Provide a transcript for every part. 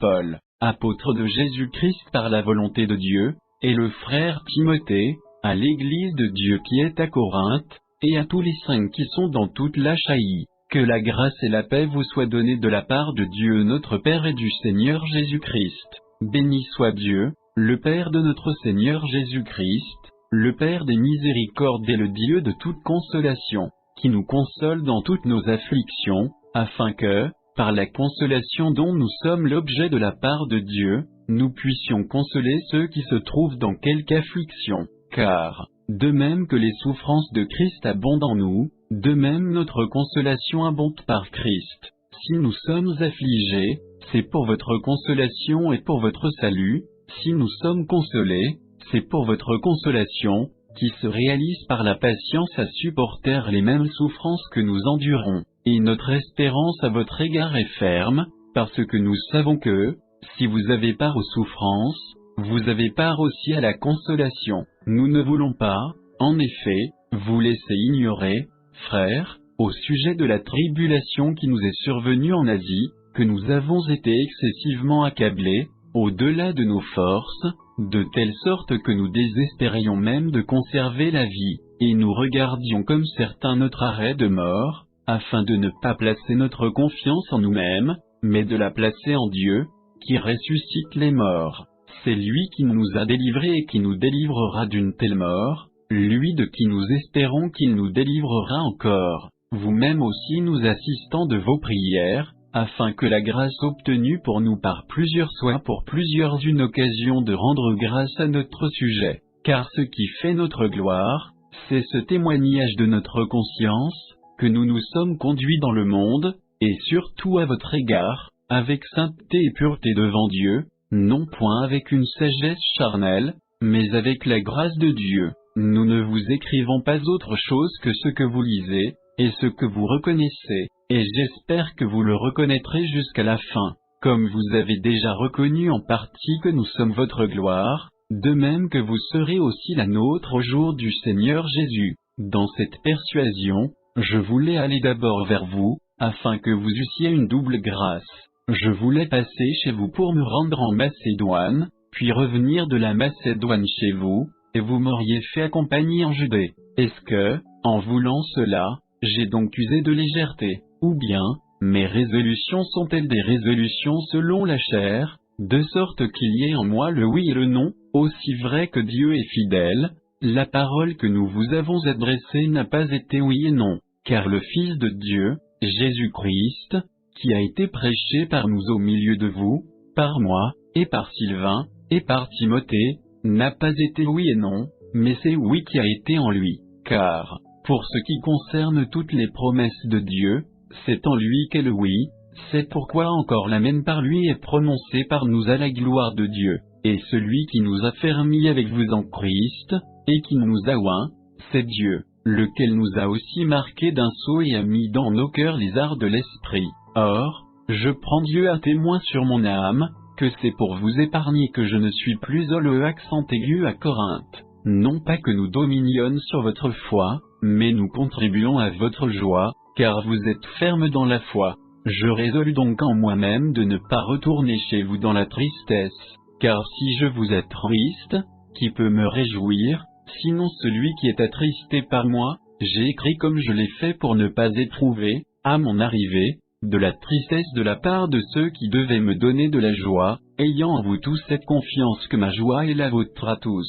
Paul, apôtre de Jésus-Christ par la volonté de Dieu, et le frère Timothée, à l'Église de Dieu qui est à Corinthe, et à tous les saints qui sont dans toute l'Achaïe, que la grâce et la paix vous soient données de la part de Dieu notre Père et du Seigneur Jésus-Christ. Béni soit Dieu, le Père de notre Seigneur Jésus-Christ, le Père des miséricordes et le Dieu de toute consolation, qui nous console dans toutes nos afflictions, afin que, par la consolation dont nous sommes l'objet de la part de Dieu, nous puissions consoler ceux qui se trouvent dans quelque affliction. Car, de même que les souffrances de Christ abondent en nous, de même notre consolation abonde par Christ. Si nous sommes affligés, c'est pour votre consolation et pour votre salut. Si nous sommes consolés, c'est pour votre consolation, qui se réalise par la patience à supporter les mêmes souffrances que nous endurons. Et notre espérance à votre égard est ferme, parce que nous savons que, si vous avez part aux souffrances, vous avez part aussi à la consolation. Nous ne voulons pas, en effet, vous laisser ignorer, frères, au sujet de la tribulation qui nous est survenue en Asie, que nous avons été excessivement accablés, au-delà de nos forces, de telle sorte que nous désespérions même de conserver la vie, et nous regardions comme certains notre arrêt de mort, afin de ne pas placer notre confiance en nous-mêmes, mais de la placer en Dieu, qui ressuscite les morts. C'est lui qui nous a délivrés et qui nous délivrera d'une telle mort, lui de qui nous espérons qu'il nous délivrera encore, vous-même aussi nous assistant de vos prières, afin que la grâce obtenue pour nous par plusieurs soit pour plusieurs une occasion de rendre grâce à notre sujet. Car ce qui fait notre gloire, c'est ce témoignage de notre conscience, que nous nous sommes conduits dans le monde, et surtout à votre égard, avec sainteté et pureté devant Dieu, non point avec une sagesse charnelle, mais avec la grâce de Dieu. Nous ne vous écrivons pas autre chose que ce que vous lisez, et ce que vous reconnaissez, et j'espère que vous le reconnaîtrez jusqu'à la fin, comme vous avez déjà reconnu en partie que nous sommes votre gloire, de même que vous serez aussi la nôtre au jour du Seigneur Jésus. Dans cette persuasion, je voulais aller d'abord vers vous, afin que vous eussiez une double grâce. Je voulais passer chez vous pour me rendre en Macédoine, puis revenir de la Macédoine chez vous, et vous m'auriez fait accompagner en Judée. Est-ce que, en voulant cela, j'ai donc usé de légèreté, ou bien, mes résolutions sont-elles des résolutions selon la chair, de sorte qu'il y ait en moi le oui et le non, aussi vrai que Dieu est fidèle, la parole que nous vous avons adressée n'a pas été oui et non, car le Fils de Dieu, Jésus-Christ, qui a été prêché par nous au milieu de vous, par moi, et par Sylvain, et par Timothée, n'a pas été oui et non, mais c'est oui qui a été en lui, car, pour ce qui concerne toutes les promesses de Dieu, c'est en lui qu'est le oui, c'est pourquoi encore l'amen par lui est prononcé par nous à la gloire de Dieu, et celui qui nous a fermis avec vous en Christ, et qui nous a oint, c'est Dieu, lequel nous a aussi marqués d'un sceau et a mis dans nos cœurs les arts de l'esprit. Or, je prends Dieu à témoin sur mon âme, que c'est pour vous épargner que je ne suis plus le accent aigu à Corinthe. Non pas que nous dominions sur votre foi, mais nous contribuons à votre joie, car vous êtes fermes dans la foi. Je résolus donc en moi-même de ne pas retourner chez vous dans la tristesse, car si je vous ai triste, qui peut me réjouir, sinon celui qui est attristé par moi? J'ai écrit comme je l'ai fait pour ne pas éprouver, à mon arrivée, de la tristesse de la part de ceux qui devaient me donner de la joie, ayant en vous tous cette confiance que ma joie est la vôtre à tous.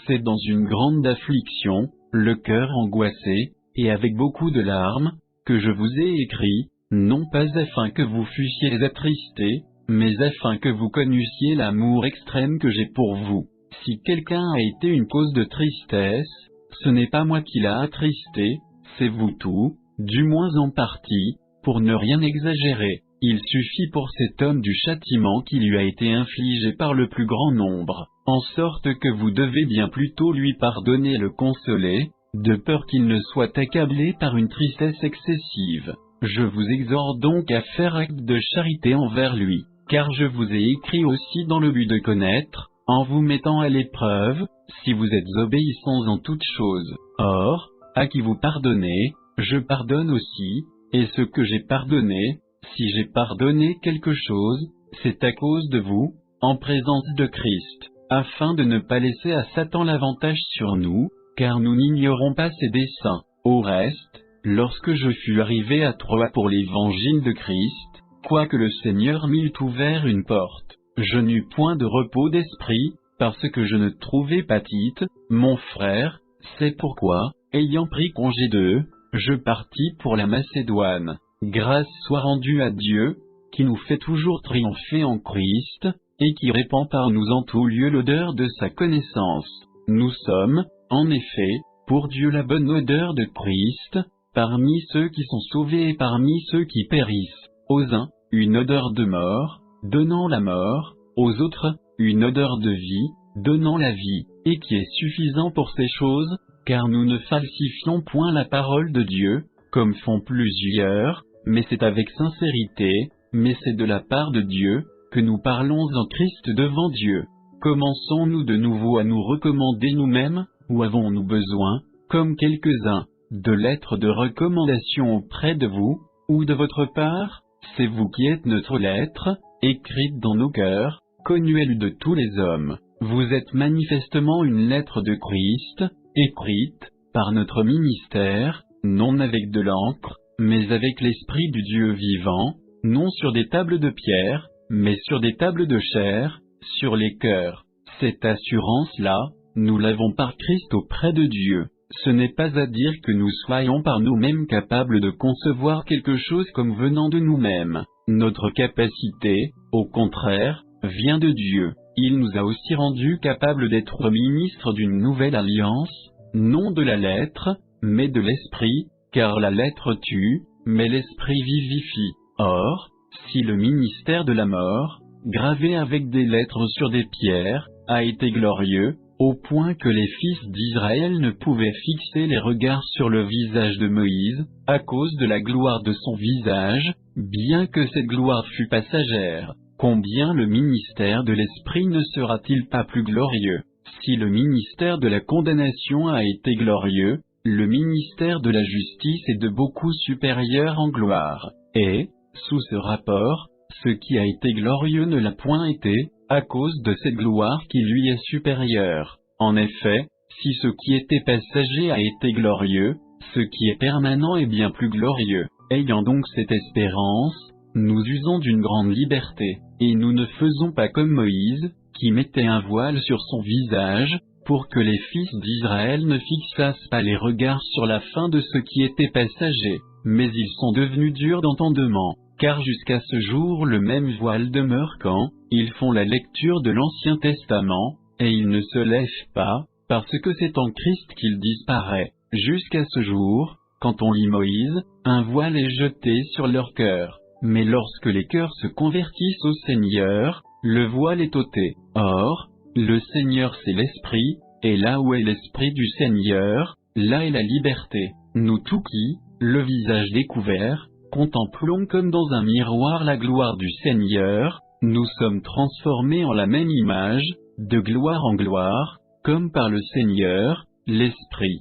C'est dans une grande affliction, le cœur angoissé, et avec beaucoup de larmes, que je vous ai écrit, non pas afin que vous fussiez attristés, mais afin que vous connussiez l'amour extrême que j'ai pour vous. Si quelqu'un a été une cause de tristesse, ce n'est pas moi qui l'a attristé, c'est vous tout, du moins en partie, pour ne rien exagérer. Il suffit pour cet homme du châtiment qui lui a été infligé par le plus grand nombre, en sorte que vous devez bien plutôt lui pardonner et le consoler, de peur qu'il ne soit accablé par une tristesse excessive. Je vous exhorte donc à faire acte de charité envers lui, car je vous ai écrit aussi dans le but de connaître, en vous mettant à l'épreuve, si vous êtes obéissants en toutes choses. Or, à qui vous pardonnez, je pardonne aussi, et ce que j'ai pardonné, si j'ai pardonné quelque chose, c'est à cause de vous, en présence de Christ, afin de ne pas laisser à Satan l'avantage sur nous, car nous n'ignorons pas ses desseins. Au reste, lorsque je fus arrivé à Troie pour l'évangile de Christ, quoique le Seigneur m'eût ouvert une porte, je n'eus point de repos d'esprit, parce que je ne trouvais pas Tite, mon frère. C'est pourquoi, ayant pris congé d'eux, je partis pour la Macédoine. Grâce soit rendue à Dieu, qui nous fait toujours triompher en Christ, et qui répand par nous en tout lieu l'odeur de sa connaissance. Nous sommes, en effet, pour Dieu la bonne odeur de Christ, parmi ceux qui sont sauvés et parmi ceux qui périssent. Aux uns, une odeur de mort, donnant la mort, aux autres, une odeur de vie, donnant la vie, et qui est suffisant pour ces choses, car nous ne falsifions point la parole de Dieu, comme font plusieurs, mais c'est avec sincérité, mais c'est de la part de Dieu, que nous parlons en Christ devant Dieu. Commençons-nous de nouveau à nous recommander nous-mêmes, ou avons-nous besoin, comme quelques-uns, de lettres de recommandation auprès de vous, ou de votre part? C'est vous qui êtes notre lettre, écrite dans nos cœurs, connue et lue de tous les hommes. Vous êtes manifestement une lettre de Christ, écrite, par notre ministère, non avec de l'encre, mais avec l'Esprit du Dieu vivant, non sur des tables de pierre, mais sur des tables de chair, sur les cœurs. Cette assurance-là, nous l'avons par Christ auprès de Dieu. Ce n'est pas à dire que nous soyons par nous-mêmes capables de concevoir quelque chose comme venant de nous-mêmes. Notre capacité, au contraire, vient de Dieu. Il nous a aussi rendus capables d'être ministres d'une nouvelle alliance, non de la lettre, mais de l'esprit, car la lettre tue, mais l'esprit vivifie. Or, si le ministère de la mort, gravé avec des lettres sur des pierres, a été glorieux, au point que les fils d'Israël ne pouvaient fixer les regards sur le visage de Moïse, à cause de la gloire de son visage, bien que cette gloire fût passagère, combien le ministère de l'Esprit ne sera-t-il pas plus glorieux? Si le ministère de la condamnation a été glorieux, le ministère de la justice est de beaucoup supérieur en gloire. Et, sous ce rapport, ce qui a été glorieux ne l'a point été, à cause de cette gloire qui lui est supérieure. En effet, si ce qui était passager a été glorieux, ce qui est permanent est bien plus glorieux. Ayant donc cette espérance, nous usons d'une grande liberté, et nous ne faisons pas comme Moïse, qui mettait un voile sur son visage, pour que les fils d'Israël ne fixassent pas les regards sur la fin de ce qui était passager, mais ils sont devenus durs d'entendement, car jusqu'à ce jour le même voile demeure quand ils font la lecture de l'Ancien Testament, et ils ne se lèvent pas, parce que c'est en Christ qu'il disparaît. Jusqu'à ce jour, quand on lit Moïse, un voile est jeté sur leur cœur, mais lorsque les cœurs se convertissent au Seigneur, le voile est ôté. Or, le Seigneur c'est l'Esprit, et là où est l'Esprit du Seigneur, là est la liberté. Nous tous qui, le visage découvert, contemplons comme dans un miroir la gloire du Seigneur, nous sommes transformés en la même image, de gloire en gloire, comme par le Seigneur, l'Esprit.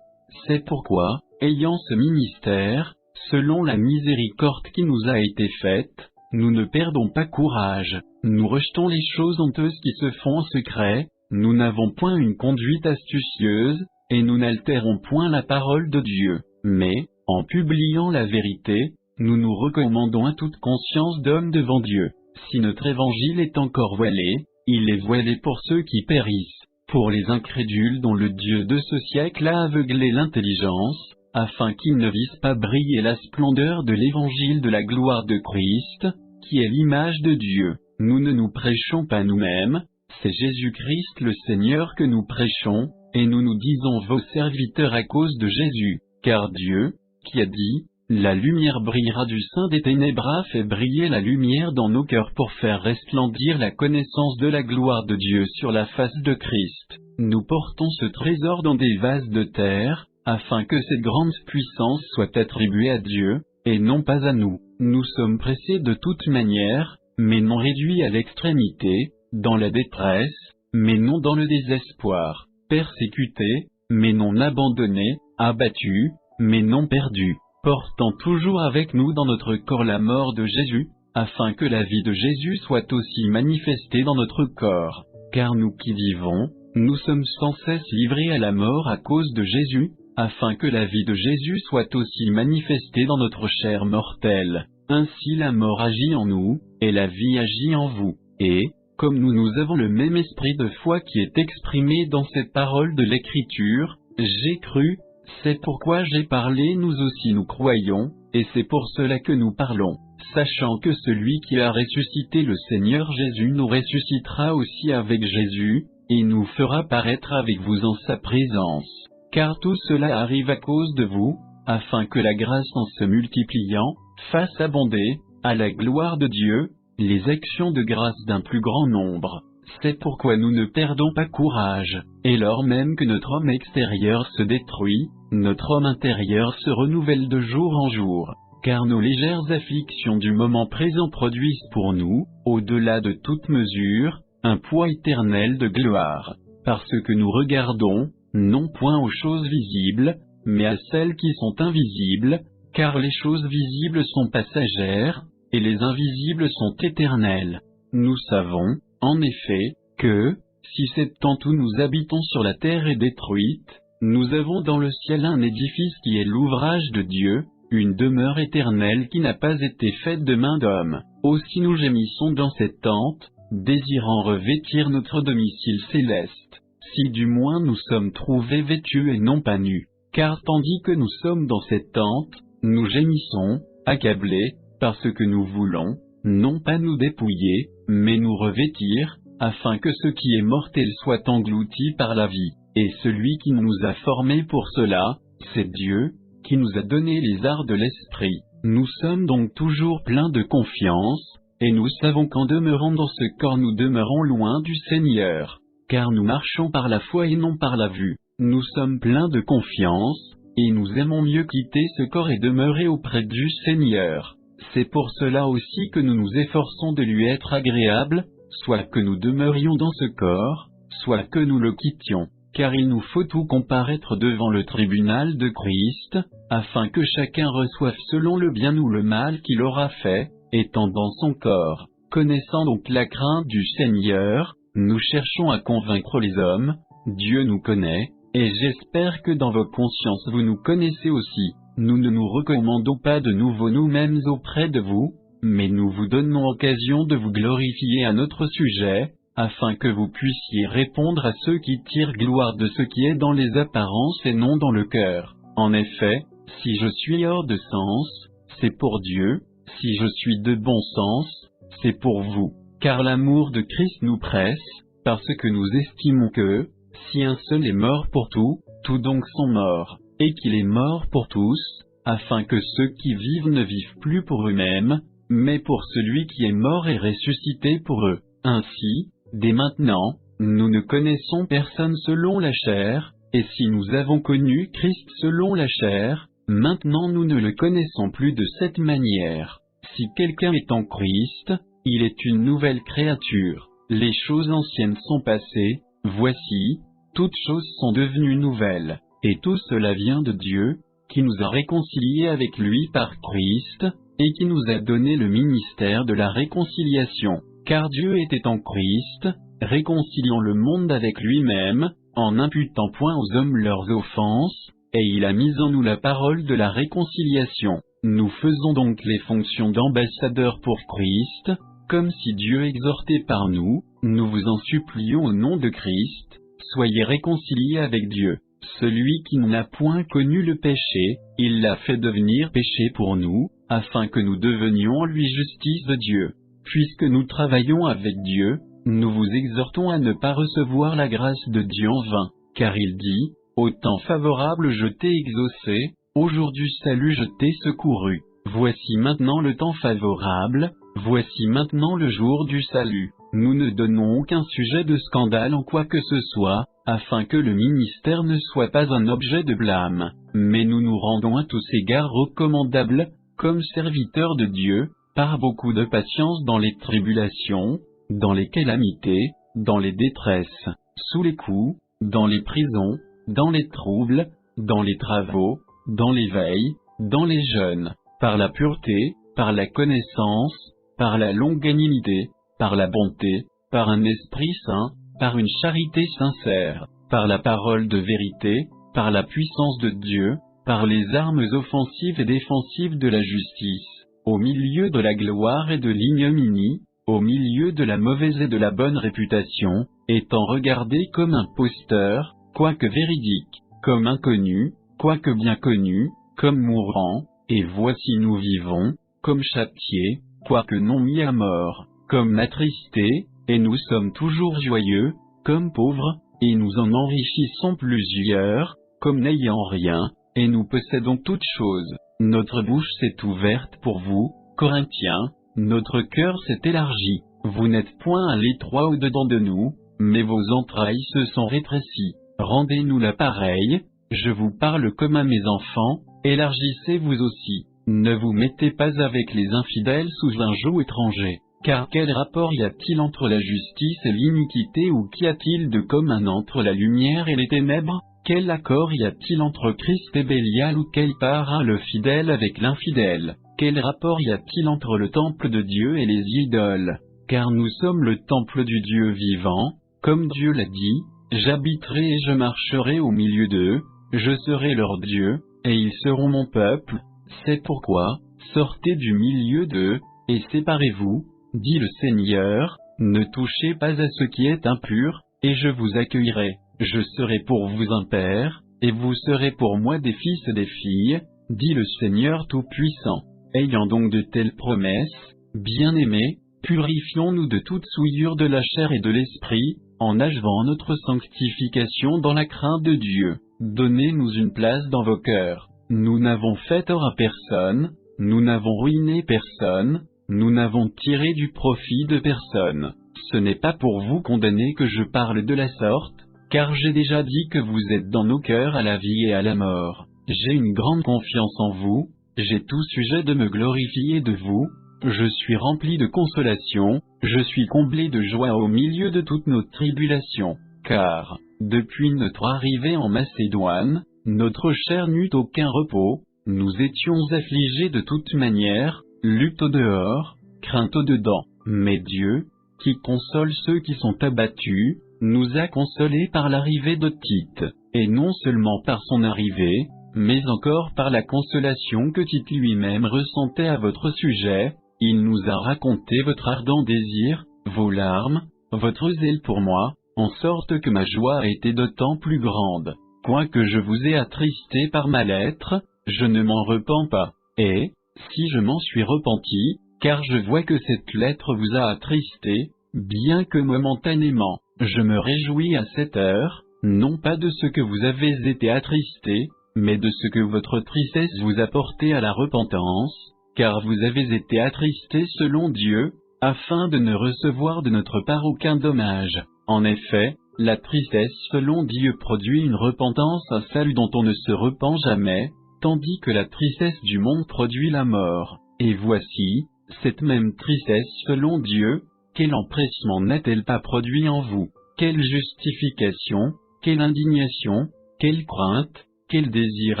C'est pourquoi, ayant ce ministère, selon la miséricorde qui nous a été faite, nous ne perdons pas courage, nous rejetons les choses honteuses qui se font en secret, nous n'avons point une conduite astucieuse, et nous n'altérons point la parole de Dieu, mais, en publiant la vérité, nous nous recommandons à toute conscience d'homme devant Dieu. Si notre évangile est encore voilé, il est voilé pour ceux qui périssent, pour les incrédules dont le Dieu de ce siècle a aveuglé l'intelligence, afin qu'ils ne vissent pas briller la splendeur de l'évangile de la gloire de Christ, qui est l'image de Dieu. Nous ne nous prêchons pas nous-mêmes, c'est Jésus-Christ le Seigneur que nous prêchons, et nous nous disons vos serviteurs à cause de Jésus, car Dieu, qui a dit, la lumière brillera du sein des ténèbres, a fait briller la lumière dans nos cœurs pour faire resplendir la connaissance de la gloire de Dieu sur la face de Christ. Nous portons ce trésor dans des vases de terre, afin que cette grande puissance soit attribuée à Dieu, et non pas à nous. Nous sommes pressés de toute manière, mais non réduits à l'extrémité, dans la détresse, mais non dans le désespoir, persécutés, mais non abandonnés, abattus, mais non perdus, portant toujours avec nous dans notre corps la mort de Jésus, afin que la vie de Jésus soit aussi manifestée dans notre corps. Car nous qui vivons, nous sommes sans cesse livrés à la mort à cause de Jésus, afin que la vie de Jésus soit aussi manifestée dans notre chair mortelle. Ainsi la mort agit en nous, et la vie agit en vous. Et, comme nous avons le même esprit de foi qui est exprimé dans cette parole de l'Écriture, j'ai cru, c'est pourquoi j'ai parlé, nous aussi nous croyons, et c'est pour cela que nous parlons, sachant que celui qui a ressuscité le Seigneur Jésus nous ressuscitera aussi avec Jésus, et nous fera paraître avec vous en sa présence. Car tout cela arrive à cause de vous, afin que la grâce en se multipliant, fasse abonder, à la gloire de Dieu, les actions de grâce d'un plus grand nombre. C'est pourquoi nous ne perdons pas courage, et lors même que notre homme extérieur se détruit, notre homme intérieur se renouvelle de jour en jour, car nos légères afflictions du moment présent produisent pour nous, au-delà de toute mesure, un poids éternel de gloire, parce que nous regardons, non point aux choses visibles, mais à celles qui sont invisibles, car les choses visibles sont passagères, et les invisibles sont éternelles. Nous savons, en effet, que, si cette tente où nous habitons sur la terre est détruite, nous avons dans le ciel un édifice qui est l'ouvrage de Dieu, une demeure éternelle qui n'a pas été faite de main d'homme. Aussi nous gémissons dans cette tente, désirant revêtir notre domicile céleste, si du moins nous sommes trouvés vêtus et non pas nus. Car tandis que nous sommes dans cette tente, nous gémissons, accablés, parce que nous voulons, non pas nous dépouiller, mais nous revêtir, afin que ce qui est mortel soit englouti par la vie. Et celui qui nous a formés pour cela, c'est Dieu, qui nous a donné les arts de l'esprit. Nous sommes donc toujours pleins de confiance, et nous savons qu'en demeurant dans ce corps nous demeurons loin du Seigneur, car nous marchons par la foi et non par la vue. Nous sommes pleins de confiance, et nous aimons mieux quitter ce corps et demeurer auprès du Seigneur. C'est pour cela aussi que nous nous efforçons de lui être agréables, soit que nous demeurions dans ce corps, soit que nous le quittions, car il nous faut tout comparaître devant le tribunal de Christ, afin que chacun reçoive selon le bien ou le mal qu'il aura fait, étant dans son corps. Connaissant donc la crainte du Seigneur, nous cherchons à convaincre les hommes, Dieu nous connaît, et j'espère que dans vos consciences vous nous connaissez aussi. Nous ne nous recommandons pas de nouveau nous-mêmes auprès de vous, mais nous vous donnons occasion de vous glorifier à notre sujet, afin que vous puissiez répondre à ceux qui tirent gloire de ce qui est dans les apparences et non dans le cœur. En effet, si je suis hors de sens, c'est pour Dieu, si je suis de bon sens, c'est pour vous. Car l'amour de Christ nous presse, parce que nous estimons que, si un seul est mort pour tous donc sont morts, et qu'il est mort pour tous, afin que ceux qui vivent ne vivent plus pour eux-mêmes, mais pour celui qui est mort et ressuscité pour eux. Ainsi, dès maintenant, nous ne connaissons personne selon la chair, et si nous avons connu Christ selon la chair, maintenant nous ne le connaissons plus de cette manière. Si quelqu'un est en Christ, il est une nouvelle créature. Les choses anciennes sont passées, voici, toutes choses sont devenues nouvelles. Et tout cela vient de Dieu, qui nous a réconciliés avec lui par Christ, et qui nous a donné le ministère de la réconciliation. Car Dieu était en Christ, réconciliant le monde avec lui-même, en n'imputant point aux hommes leurs offenses, et il a mis en nous la parole de la réconciliation. Nous faisons donc les fonctions d'ambassadeurs pour Christ, comme si Dieu exhortait par nous, nous vous en supplions au nom de Christ, soyez réconciliés avec Dieu. Celui qui n'a point connu le péché, il l'a fait devenir péché pour nous, afin que nous devenions en lui justice de Dieu. Puisque nous travaillons avec Dieu, nous vous exhortons à ne pas recevoir la grâce de Dieu en vain, car il dit, « Au temps favorable je t'ai exaucé, au jour du salut je t'ai secouru. Voici maintenant le temps favorable, voici maintenant le jour du salut. » Nous ne donnons aucun sujet de scandale en quoi que ce soit, afin que le ministère ne soit pas un objet de blâme, mais nous nous rendons à tous égards recommandables, comme serviteurs de Dieu, par beaucoup de patience dans les tribulations, dans les calamités, dans les détresses, sous les coups, dans les prisons, dans les troubles, dans les travaux, dans les veilles, dans les jeûnes, par la pureté, par la connaissance, par la longanimité, par la bonté, par un esprit saint, par une charité sincère, par la parole de vérité, par la puissance de Dieu, par les armes offensives et défensives de la justice, au milieu de la gloire et de l'ignominie, au milieu de la mauvaise et de la bonne réputation, étant regardé comme imposteur, quoique véridique, comme inconnu, quoique bien connu, comme mourant, et voici nous vivons, comme châtiés, quoique non mis à mort, comme attristés, et nous sommes toujours joyeux, comme pauvres, et nous en enrichissons plusieurs, comme n'ayant rien, et nous possédons toutes choses. Notre bouche s'est ouverte pour vous, Corinthiens, notre cœur s'est élargi. Vous n'êtes point à l'étroit au-dedans de nous, mais vos entrailles se sont rétrécies. Rendez-nous l'appareil, je vous parle comme à mes enfants, élargissez vous aussi. Ne vous mettez pas avec les infidèles sous un joug étranger. Car quel rapport y a-t-il entre la justice et l'iniquité, ou qu'y a-t-il de commun entre la lumière et les ténèbres? Quel accord y a-t-il entre Christ et Bélial, ou quelle part a le fidèle avec l'infidèle? Quel rapport y a-t-il entre le temple de Dieu et les idoles? Car nous sommes le temple du Dieu vivant, comme Dieu l'a dit, j'habiterai et je marcherai au milieu d'eux, je serai leur Dieu, et ils seront mon peuple. C'est pourquoi, sortez du milieu d'eux, et séparez-vous, dit le Seigneur, ne touchez pas à ce qui est impur, et je vous accueillerai. Je serai pour vous un père, et vous serez pour moi des fils et des filles, dit le Seigneur Tout-Puissant. Ayant donc de telles promesses, bien-aimés, purifions-nous de toute souillure de la chair et de l'esprit, en achevant notre sanctification dans la crainte de Dieu. Donnez-nous une place dans vos cœurs. Nous n'avons fait tort à personne, nous n'avons ruiné personne, nous n'avons tiré du profit de personne. Ce n'est pas pour vous condamner que je parle de la sorte, car j'ai déjà dit que vous êtes dans nos cœurs à la vie et à la mort. J'ai une grande confiance en vous, j'ai tout sujet de me glorifier de vous, je suis rempli de consolation, je suis comblé de joie au milieu de toutes nos tribulations, car, depuis notre arrivée en Macédoine, notre chair n'eut aucun repos, nous étions affligés de toute manière, lutte au dehors, crainte au dedans, mais Dieu, qui console ceux qui sont abattus, nous a consolés par l'arrivée de Tite, et non seulement par son arrivée, mais encore par la consolation que Tite lui-même ressentait à votre sujet. Il nous a raconté votre ardent désir, vos larmes, votre zèle pour moi, en sorte que ma joie a été d'autant plus grande. Quoique je vous ai attristé par ma lettre, je ne m'en repens pas, et, si je m'en suis repenti, car je vois que cette lettre vous a attristé, bien que momentanément, je me réjouis à cette heure, non pas de ce que vous avez été attristé, mais de ce que votre tristesse vous a porté à la repentance, car vous avez été attristé selon Dieu, afin de ne recevoir de notre part aucun dommage. En effet, la tristesse selon Dieu produit une repentance à celle dont on ne se repent jamais, tandis que la tristesse du monde produit la mort. Et voici, cette même tristesse selon Dieu, quel empressement n'a-t-elle pas produit en vous? Quelle justification, quelle indignation, quelle crainte, quel désir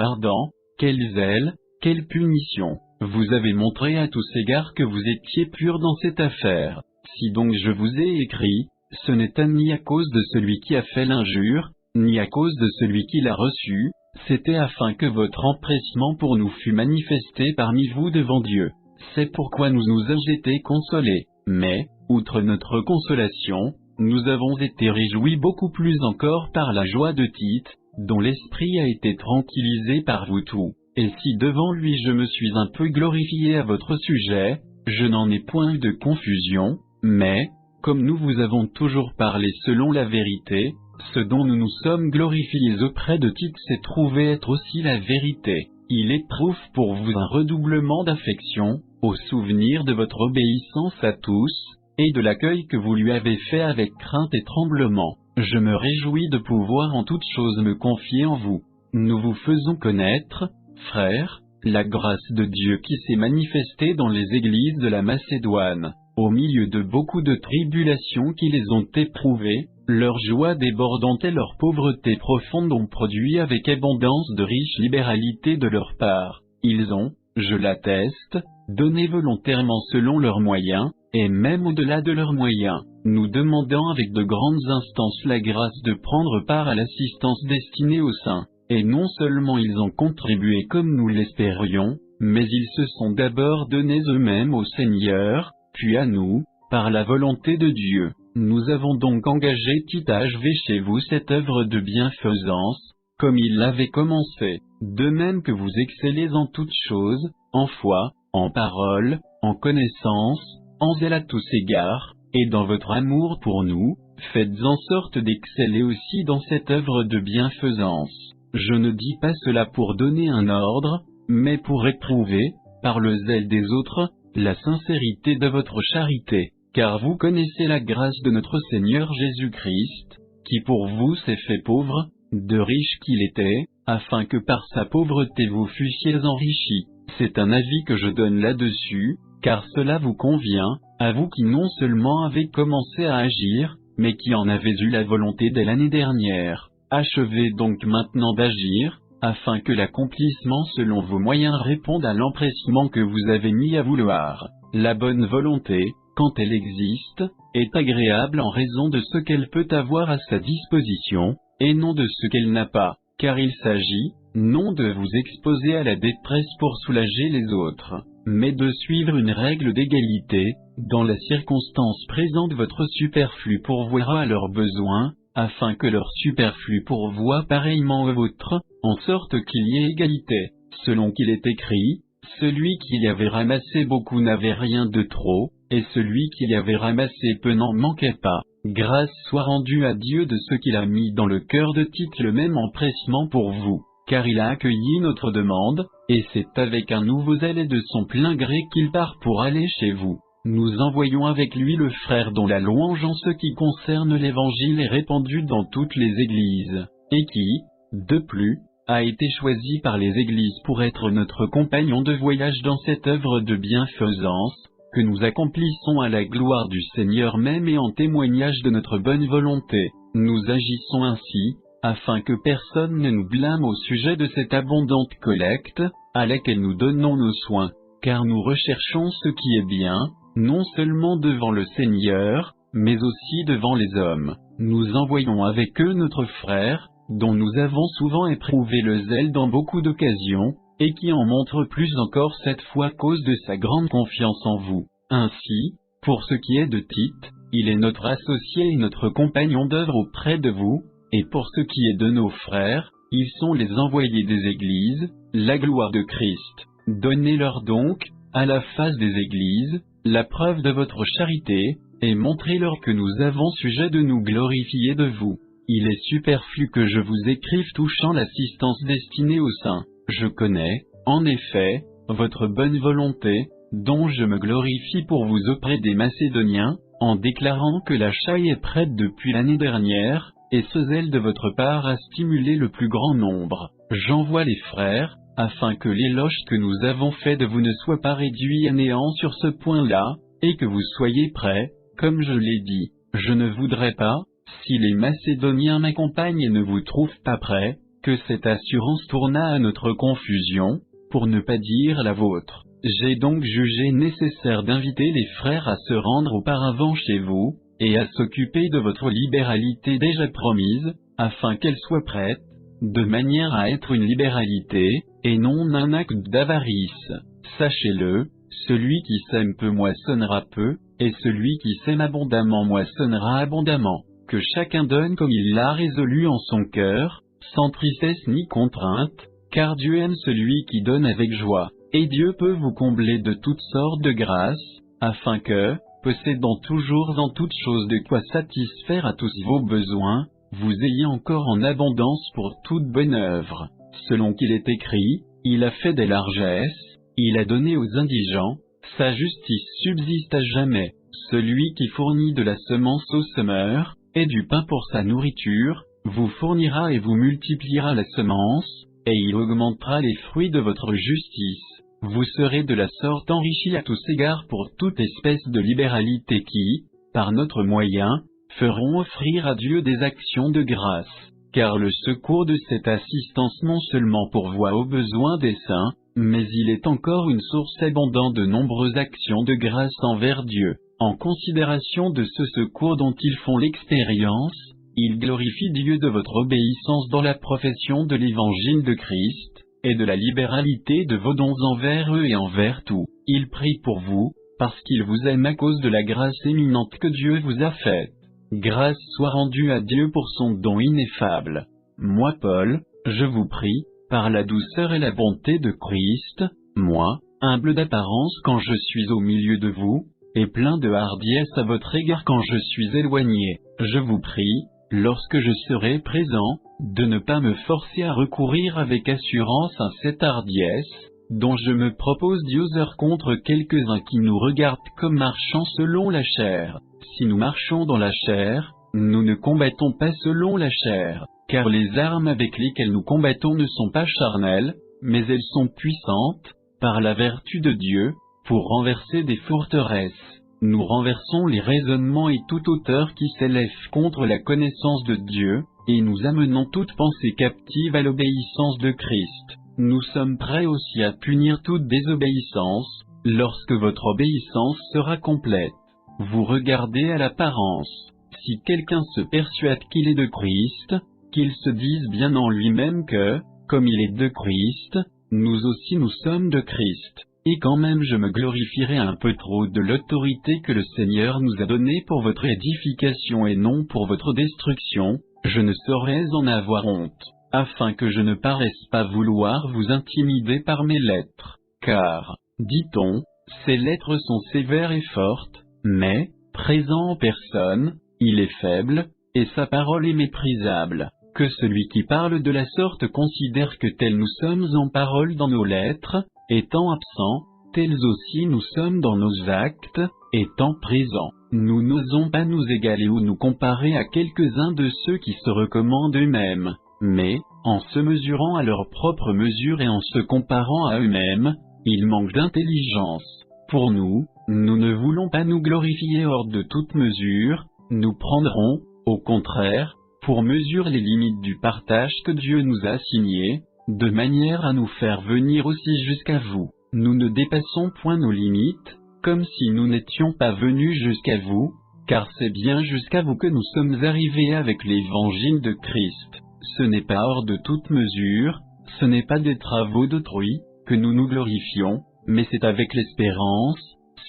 ardent, quel zèle, quelle punition! Vous avez montré à tous égards que vous étiez purs dans cette affaire. Si donc je vous ai écrit, ce n'est ni à cause de celui qui a fait l'injure, ni à cause de celui qui l'a reçue, c'était afin que votre empressement pour nous fût manifesté parmi vous devant Dieu. C'est pourquoi nous nous avons été consolés. Mais, outre notre consolation, nous avons été réjouis beaucoup plus encore par la joie de Tite, dont l'esprit a été tranquillisé par vous tous. Et si devant lui je me suis un peu glorifié à votre sujet, je n'en ai point eu de confusion, mais, comme nous vous avons toujours parlé selon la vérité, ce dont nous nous sommes glorifiés auprès de Tite s'est trouvé être aussi la vérité. Il éprouve pour vous un redoublement d'affection, au souvenir de votre obéissance à tous, et de l'accueil que vous lui avez fait avec crainte et tremblement. Je me réjouis de pouvoir en toutes choses me confier en vous. Nous vous faisons connaître, frères, la grâce de Dieu qui s'est manifestée dans les églises de la Macédoine, au milieu de beaucoup de tribulations qui les ont éprouvées, leur joie débordante et leur pauvreté profonde ont produit avec abondance de riche libéralité de leur part. Ils ont, je l'atteste, donnés volontairement selon leurs moyens, et même au-delà de leurs moyens, nous demandant avec de grandes instances la grâce de prendre part à l'assistance destinée aux saints. Et non seulement ils ont contribué comme nous l'espérions, mais ils se sont d'abord donnés eux-mêmes au Seigneur, puis à nous, par la volonté de Dieu. Nous avons donc engagé Tite à achever chez vous cette œuvre de bienfaisance, comme il l'avait commencé, de même que vous excellez en toutes choses, en foi, en parole, en connaissance, en zèle à tous égards, et dans votre amour pour nous, faites en sorte d'exceller aussi dans cette œuvre de bienfaisance. Je ne dis pas cela pour donner un ordre, mais pour éprouver, par le zèle des autres, la sincérité de votre charité, car vous connaissez la grâce de notre Seigneur Jésus-Christ, qui pour vous s'est fait pauvre, de riche qu'il était, afin que par sa pauvreté vous fussiez enrichis. C'est un avis que je donne là-dessus, car cela vous convient, à vous qui non seulement avez commencé à agir, mais qui en avez eu la volonté dès l'année dernière. Achevez donc maintenant d'agir, afin que l'accomplissement selon vos moyens réponde à l'empressement que vous avez mis à vouloir. La bonne volonté, quand elle existe, est agréable en raison de ce qu'elle peut avoir à sa disposition, et non de ce qu'elle n'a pas, car il s'agit, non de vous exposer à la détresse pour soulager les autres, mais de suivre une règle d'égalité, dans la circonstance présente votre superflu pourvoira à leurs besoins, afin que leur superflu pourvoie pareillement au vôtre, en sorte qu'il y ait égalité, selon qu'il est écrit, celui qui y avait ramassé beaucoup n'avait rien de trop, et celui qui y avait ramassé peu n'en manquait pas. Grâce soit rendue à Dieu de ce qu'il a mis dans le cœur de Tite le même empressement pour vous, car il a accueilli notre demande, et c'est avec un nouveau zèle et de son plein gré qu'il part pour aller chez vous. Nous envoyons avec lui le frère dont la louange en ce qui concerne l'Évangile est répandue dans toutes les églises, et qui, de plus, a été choisi par les églises pour être notre compagnon de voyage dans cette œuvre de bienfaisance, que nous accomplissons à la gloire du Seigneur même et en témoignage de notre bonne volonté. Nous agissons ainsi, afin que personne ne nous blâme au sujet de cette abondante collecte, à laquelle nous donnons nos soins, car nous recherchons ce qui est bien, non seulement devant le Seigneur, mais aussi devant les hommes. Nous envoyons avec eux notre frère, dont nous avons souvent éprouvé le zèle dans beaucoup d'occasions, et qui en montre plus encore cette fois à cause de sa grande confiance en vous. Ainsi, pour ce qui est de Tite, il est notre associé et notre compagnon d'œuvre auprès de vous, et pour ce qui est de nos frères, ils sont les envoyés des églises, la gloire de Christ. Donnez-leur donc, à la face des églises, la preuve de votre charité, et montrez-leur que nous avons sujet de nous glorifier de vous. Il est superflu que je vous écrive touchant l'assistance destinée aux saints. Je connais, en effet, votre bonne volonté, dont je me glorifie pour vous auprès des Macédoniens, en déclarant que la chaille est prête depuis l'année dernière, et ce zèle de votre part a stimulé le plus grand nombre. J'envoie les frères, afin que l'éloge que nous avons fait de vous ne soit pas réduit à néant sur ce point-là, et que vous soyez prêts, comme je l'ai dit. Je ne voudrais pas, si les Macédoniens m'accompagnent et ne vous trouvent pas prêts, que cette assurance tournât à notre confusion, pour ne pas dire la vôtre. J'ai donc jugé nécessaire d'inviter les frères à se rendre auparavant chez vous, et à s'occuper de votre libéralité déjà promise, afin qu'elle soit prête, de manière à être une libéralité, et non un acte d'avarice. Sachez-le, celui qui sème peu moissonnera peu, et celui qui sème abondamment moissonnera abondamment. Que chacun donne comme il l'a résolu en son cœur, sans tristesse ni contrainte, car Dieu aime celui qui donne avec joie. Et Dieu peut vous combler de toutes sortes de grâces, afin que, possédant toujours en toutes choses de quoi satisfaire à tous vos besoins, vous ayez encore en abondance pour toute bonne œuvre. Selon qu'il est écrit, il a fait des largesses, il a donné aux indigents, sa justice subsiste à jamais. Celui qui fournit de la semence au semeur, et du pain pour sa nourriture, vous fournira et vous multipliera la semence, et il augmentera les fruits de votre justice. Vous serez de la sorte enrichis à tous égards pour toute espèce de libéralité qui, par notre moyen, feront offrir à Dieu des actions de grâce. Car le secours de cette assistance non seulement pourvoit aux besoins des saints, mais il est encore une source abondante de nombreuses actions de grâce envers Dieu. En considération de ce secours dont ils font l'expérience, ils glorifient Dieu de votre obéissance dans la profession de l'évangile de Christ, et de la libéralité de vos dons envers eux et envers tout. Ils prient pour vous, parce qu'ils vous aiment à cause de la grâce éminente que Dieu vous a faite. Grâce soit rendue à Dieu pour son don ineffable. Moi Paul, je vous prie, par la douceur et la bonté de Christ, moi, humble d'apparence quand je suis au milieu de vous, et plein de hardiesse à votre égard quand je suis éloigné, je vous prie, lorsque je serai présent, de ne pas me forcer à recourir avec assurance à cette hardiesse, dont je me propose d'user contre quelques-uns qui nous regardent comme marchant selon la chair. Si nous marchons dans la chair, nous ne combattons pas selon la chair, car les armes avec lesquelles nous combattons ne sont pas charnelles, mais elles sont puissantes, par la vertu de Dieu, pour renverser des forteresses. Nous renversons les raisonnements et toute hauteur qui s'élève contre la connaissance de Dieu, et nous amenons toute pensée captive à l'obéissance de Christ. Nous sommes prêts aussi à punir toute désobéissance, lorsque votre obéissance sera complète. Vous regardez à l'apparence. Si quelqu'un se persuade qu'il est de Christ, qu'il se dise bien en lui-même que, comme il est de Christ, nous aussi nous sommes de Christ. Et quand même je me glorifierai un peu trop de l'autorité que le Seigneur nous a donnée pour votre édification et non pour votre destruction, je ne saurais en avoir honte, afin que je ne paraisse pas vouloir vous intimider par mes lettres. Car, dit-on, ces lettres sont sévères et fortes, mais, présent en personne, il est faible, et sa parole est méprisable. Que celui qui parle de la sorte considère que tels nous sommes en parole dans nos lettres, étant absents, tels aussi nous sommes dans nos actes, étant présents. Nous n'osons pas nous égaler ou nous comparer à quelques-uns de ceux qui se recommandent eux-mêmes, mais, en se mesurant à leur propre mesure et en se comparant à eux-mêmes, ils manquent d'intelligence. Pour nous, nous ne voulons pas nous glorifier hors de toute mesure, nous prendrons, au contraire, pour mesure les limites du partage que Dieu nous a assigné, de manière à nous faire venir aussi jusqu'à vous. Nous ne dépassons point nos limites, comme si nous n'étions pas venus jusqu'à vous, car c'est bien jusqu'à vous que nous sommes arrivés avec l'évangile de Christ. Ce n'est pas hors de toute mesure, ce n'est pas des travaux d'autrui, que nous nous glorifions, mais c'est avec l'espérance,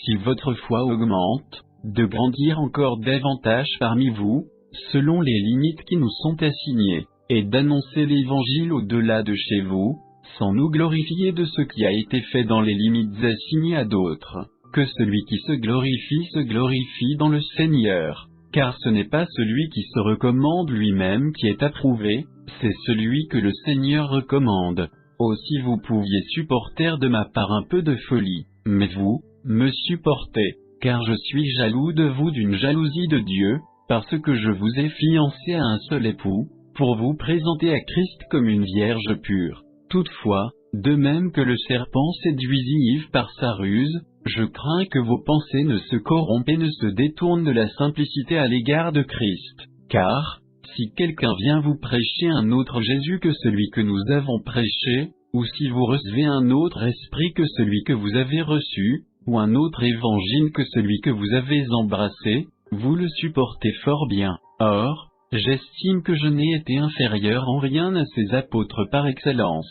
si votre foi augmente, de grandir encore davantage parmi vous, selon les limites qui nous sont assignées, et d'annoncer l'évangile au-delà de chez vous, sans nous glorifier de ce qui a été fait dans les limites assignées à d'autres. Que celui qui se glorifie dans le Seigneur, car ce n'est pas celui qui se recommande lui-même qui est approuvé, c'est celui que le Seigneur recommande. Aussi vous pouviez supporter de ma part un peu de folie, mais vous, me supportez, car je suis jaloux de vous d'une jalousie de Dieu, parce que je vous ai fiancé à un seul époux, pour vous présenter à Christ comme une vierge pure. Toutefois, de même que le serpent séduisit Ève par sa ruse, je crains que vos pensées ne se corrompent et ne se détournent de la simplicité à l'égard de Christ. Car, si quelqu'un vient vous prêcher un autre Jésus que celui que nous avons prêché, ou si vous recevez un autre esprit que celui que vous avez reçu, ou un autre évangile que celui que vous avez embrassé, vous le supportez fort bien. Or, j'estime que je n'ai été inférieur en rien à ces apôtres par excellence.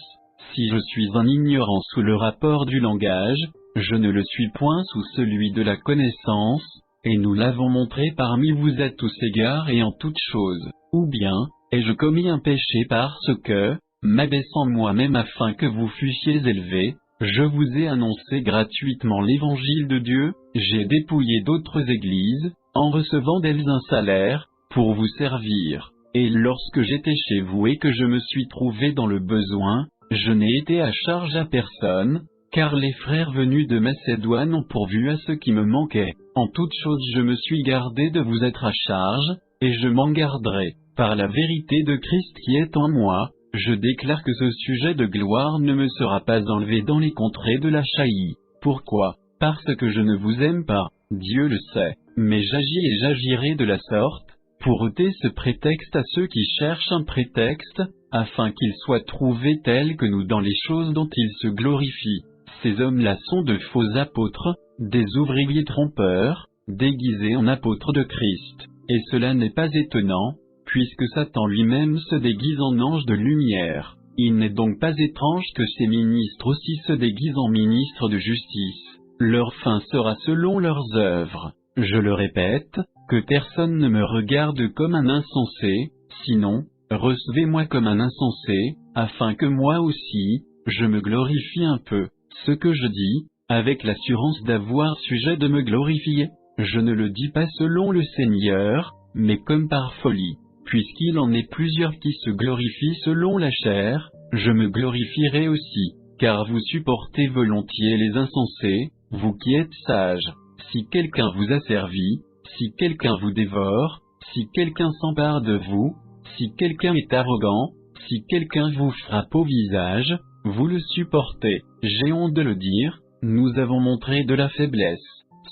Si je suis un ignorant sous le rapport du langage, je ne le suis point sous celui de la connaissance, et nous l'avons montré parmi vous à tous égards et en toutes choses. Ou bien, ai-je commis un péché parce que, m'abaissant moi-même afin que vous fussiez élevés, je vous ai annoncé gratuitement l'évangile de Dieu, j'ai dépouillé d'autres églises, en recevant d'elles un salaire, pour vous servir. Et lorsque j'étais chez vous et que je me suis trouvé dans le besoin, je n'ai été à charge à personne, car les frères venus de Macédoine ont pourvu à ce qui me manquait. En toute chose je me suis gardé de vous être à charge, et je m'en garderai. Par la vérité de Christ qui est en moi, je déclare que ce sujet de gloire ne me sera pas enlevé dans les contrées de l'Achaïe. Pourquoi? Parce que je ne vous aime pas, Dieu le sait, mais j'agis et j'agirai de la sorte, pour ôter ce prétexte à ceux qui cherchent un prétexte, afin qu'ils soient trouvés tels que nous dans les choses dont ils se glorifient. Ces hommes-là sont de faux apôtres, des ouvriers trompeurs, déguisés en apôtres de Christ. Et cela n'est pas étonnant, puisque Satan lui-même se déguise en ange de lumière. Il n'est donc pas étrange que ces ministres aussi se déguisent en ministres de justice. Leur fin sera selon leurs œuvres. Je le répète, que personne ne me regarde comme un insensé, sinon, recevez-moi comme un insensé, afin que moi aussi, je me glorifie un peu. Ce que je dis, avec l'assurance d'avoir sujet de me glorifier, je ne le dis pas selon le Seigneur, mais comme par folie. Puisqu'il en est plusieurs qui se glorifient selon la chair, je me glorifierai aussi, car vous supportez volontiers les insensés, vous qui êtes sages. Si quelqu'un vous asservit, si quelqu'un vous dévore, si quelqu'un s'empare de vous, si quelqu'un est arrogant, si quelqu'un vous frappe au visage, vous le supportez. J'ai honte de le dire, nous avons montré de la faiblesse.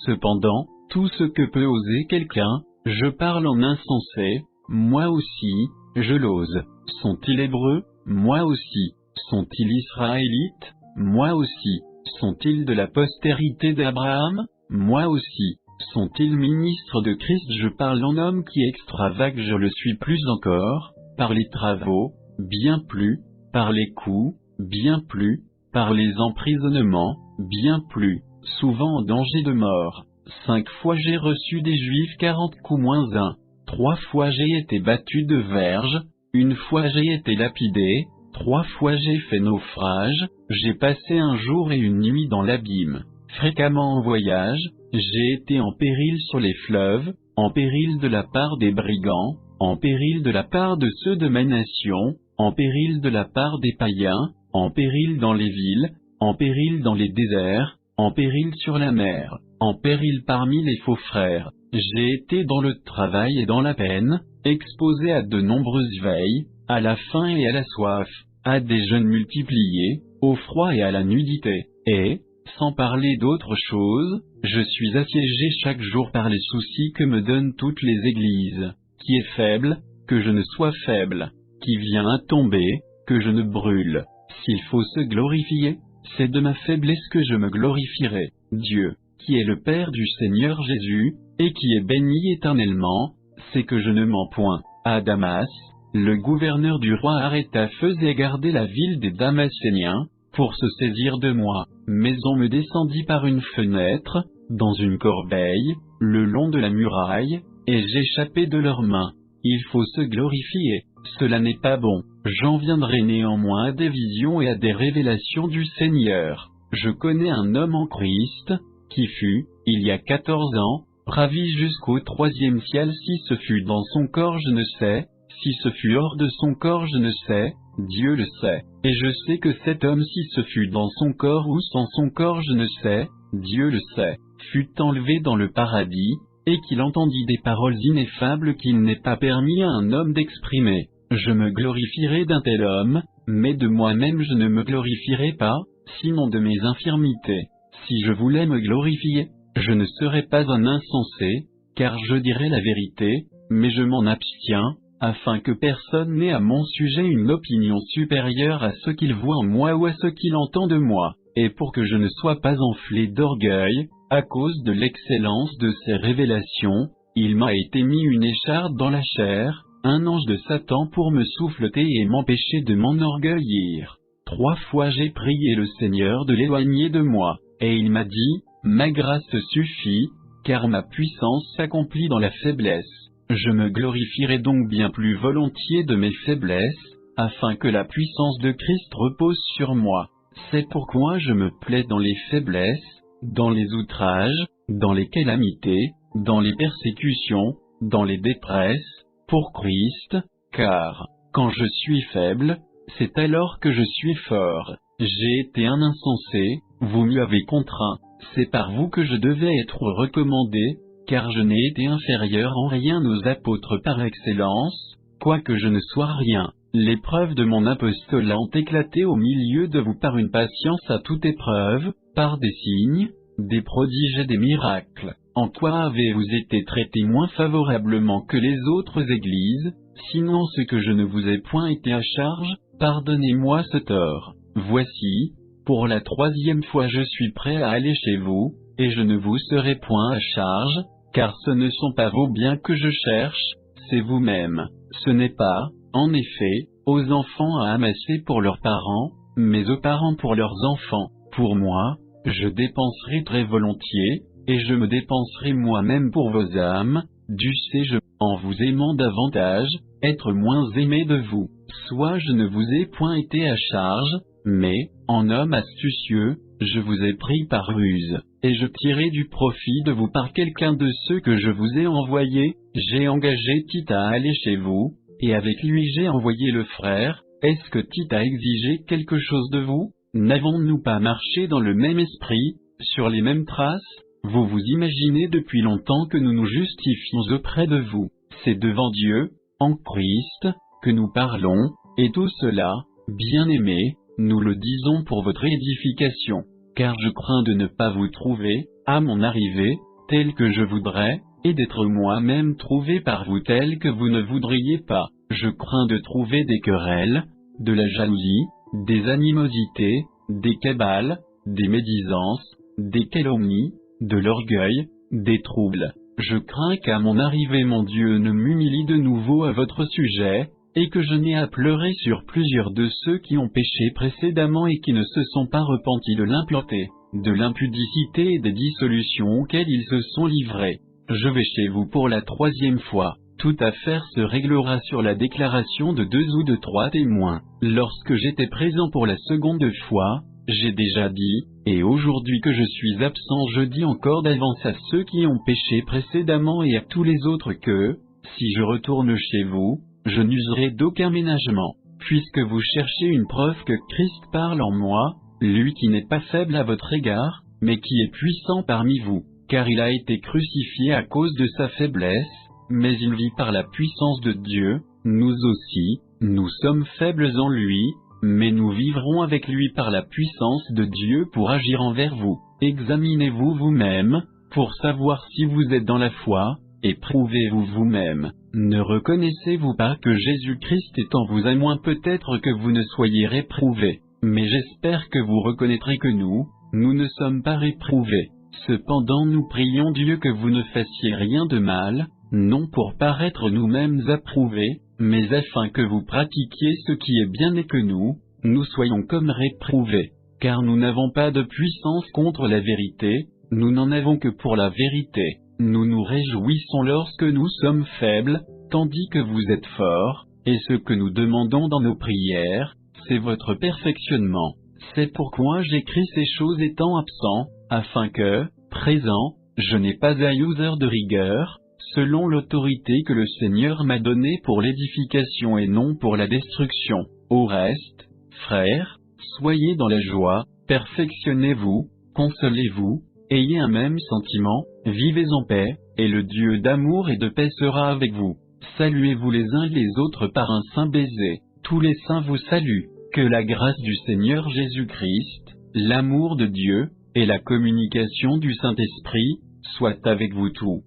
Cependant, tout ce que peut oser quelqu'un, je parle en insensé, moi aussi, je l'ose. Sont-ils hébreux? Moi aussi. Sont-ils israélites? Moi aussi. Sont-ils de la postérité d'Abraham? Moi aussi. Sont-ils ministres de Christ? Je parle en homme qui extravage, je le suis plus encore, par les travaux, bien plus, par les coups, bien plus, par les emprisonnements, bien plus, souvent en danger de mort. 5 fois j'ai reçu des Juifs 40 coups moins 1. 3 fois j'ai été battu de verge, 1 fois j'ai été lapidé, 3 fois j'ai fait naufrage, j'ai passé un jour et une nuit dans l'abîme. Fréquemment en voyage, j'ai été en péril sur les fleuves, en péril de la part des brigands, en péril de la part de ceux de ma nation, en péril de la part des païens, en péril dans les villes, en péril dans les déserts, en péril sur la mer, en péril parmi les faux frères. J'ai été dans le travail et dans la peine, exposé à de nombreuses veilles, à la faim et à la soif, à des jeûnes multipliés, au froid et à la nudité, et, sans parler d'autre chose, je suis assiégé chaque jour par les soucis que me donnent toutes les églises. Qui est faible, que je ne sois faible, qui vient à tomber, que je ne brûle. S'il faut se glorifier, c'est de ma faiblesse que je me glorifierai. Dieu, qui est le Père du Seigneur Jésus, et qui est béni éternellement, c'est que je ne mens point. À Damas, le gouverneur du roi Aréta faisait garder la ville des Damascéniens, pour se saisir de moi, mais on me descendit par une fenêtre, dans une corbeille, le long de la muraille, et j'échappai de leurs mains. Il faut se glorifier, cela n'est pas bon. J'en viendrai néanmoins à des visions et à des révélations du Seigneur. Je connais un homme en Christ, qui fut, il y a 14 ans, ravi jusqu'au 3e ciel. Si ce fut dans son corps je ne sais, si ce fut hors de son corps je ne sais, Dieu le sait. Et je sais que cet homme, si ce fut dans son corps ou sans son corps je ne sais, Dieu le sait, fut enlevé dans le paradis, et qu'il entendit des paroles ineffables qu'il n'est pas permis à un homme d'exprimer. Je me glorifierai d'un tel homme, mais de moi-même je ne me glorifierai pas, sinon de mes infirmités. Si je voulais me glorifier, je ne serais pas un insensé, car je dirais la vérité, mais je m'en abstiens, afin que personne n'ait à mon sujet une opinion supérieure à ce qu'il voit en moi ou à ce qu'il entend de moi, et pour que je ne sois pas enflé d'orgueil, à cause de l'excellence de ces révélations, il m'a été mis une écharpe dans la chair, un ange de Satan pour me souffleter et m'empêcher de m'enorgueillir. 3 fois j'ai prié le Seigneur de l'éloigner de moi, et il m'a dit, ma grâce suffit, car ma puissance s'accomplit dans la faiblesse. Je me glorifierai donc bien plus volontiers de mes faiblesses, afin que la puissance de Christ repose sur moi. C'est pourquoi je me plais dans les faiblesses, dans les outrages, dans les calamités, dans les persécutions, dans les détresses, pour Christ, car, quand je suis faible, c'est alors que je suis fort. J'ai été un insensé, vous m'y avez contraint, c'est par vous que je devais être recommandé, car je n'ai été inférieur en rien aux apôtres par excellence, quoique je ne sois rien. Les preuves de mon apostolat ont éclaté au milieu de vous par une patience à toute épreuve, par des signes, des prodiges et des miracles. En quoi avez-vous été traité moins favorablement que les autres églises? Sinon ce que je ne vous ai point été à charge, pardonnez-moi ce tort. Voici, pour la 3e fois je suis prêt à aller chez vous, et je ne vous serai point à charge, car ce ne sont pas vos biens que je cherche, c'est vous-même. Ce n'est pas, en effet, aux enfants à amasser pour leurs parents, mais aux parents pour leurs enfants. Pour moi, je dépenserai très volontiers, et je me dépenserai moi-même pour vos âmes, dussé-je, en vous aimant davantage, être moins aimé de vous. Soit je ne vous ai point été à charge, mais, en homme astucieux, je vous ai pris par ruse, et je tirai du profit de vous par quelqu'un de ceux que je vous ai envoyés. J'ai engagé Tite à aller chez vous, et avec lui j'ai envoyé le frère. Est-ce que Tite a exigé quelque chose de vous? N'avons-nous pas marché dans le même esprit, sur les mêmes traces? Vous vous imaginez depuis longtemps que nous nous justifions auprès de vous. C'est devant Dieu, en Christ, que nous parlons, et tout cela, bien-aimés, nous le disons pour votre édification, car je crains de ne pas vous trouver, à mon arrivée, tel que je voudrais, et d'être moi-même trouvé par vous tel que vous ne voudriez pas. Je crains de trouver des querelles, de la jalousie, des animosités, des cabales, des médisances, des calomnies, de l'orgueil, des troubles. Je crains qu'à mon arrivée mon Dieu ne m'humilie de nouveau à votre sujet, et que je n'ai à pleurer sur plusieurs de ceux qui ont péché précédemment et qui ne se sont pas repentis de l'impureté, de l'impudicité et des dissolutions auxquelles ils se sont livrés. Je vais chez vous pour la 3e fois. Toute affaire se réglera sur la déclaration de 2 ou de 3 témoins. Lorsque j'étais présent pour la 2e fois, j'ai déjà dit, et aujourd'hui que je suis absent je dis encore d'avance à ceux qui ont péché précédemment et à tous les autres que, si je retourne chez vous, je n'userai d'aucun ménagement, puisque vous cherchez une preuve que Christ parle en moi, lui qui n'est pas faible à votre égard, mais qui est puissant parmi vous, car il a été crucifié à cause de sa faiblesse, mais il vit par la puissance de Dieu. Nous aussi, nous sommes faibles en lui, mais nous vivrons avec lui par la puissance de Dieu pour agir envers vous. Examinez-vous vous-même, pour savoir si vous êtes dans la foi, et prouvez-vous vous-même. Ne reconnaissez-vous pas que Jésus-Christ est en vous à moins peut-être que vous ne soyez réprouvés, mais j'espère que vous reconnaîtrez que nous ne sommes pas réprouvés. Cependant nous prions Dieu que vous ne fassiez rien de mal, non pour paraître nous-mêmes approuvés, mais afin que vous pratiquiez ce qui est bien et que nous soyons comme réprouvés. Car nous n'avons pas de puissance contre la vérité, nous n'en avons que pour la vérité. Nous nous réjouissons lorsque nous sommes faibles, tandis que vous êtes forts, et ce que nous demandons dans nos prières, c'est votre perfectionnement. C'est pourquoi j'écris ces choses étant absent, afin que, présent, je n'ai pas à user de rigueur, selon l'autorité que le Seigneur m'a donnée pour l'édification et non pour la destruction. Au reste, frères, soyez dans la joie, perfectionnez-vous, consolez-vous, ayez un même sentiment, vivez en paix, et le Dieu d'amour et de paix sera avec vous. Saluez-vous les uns les autres par un saint baiser. Tous les saints vous saluent. Que la grâce du Seigneur Jésus-Christ, l'amour de Dieu, et la communication du Saint-Esprit, soient avec vous tous.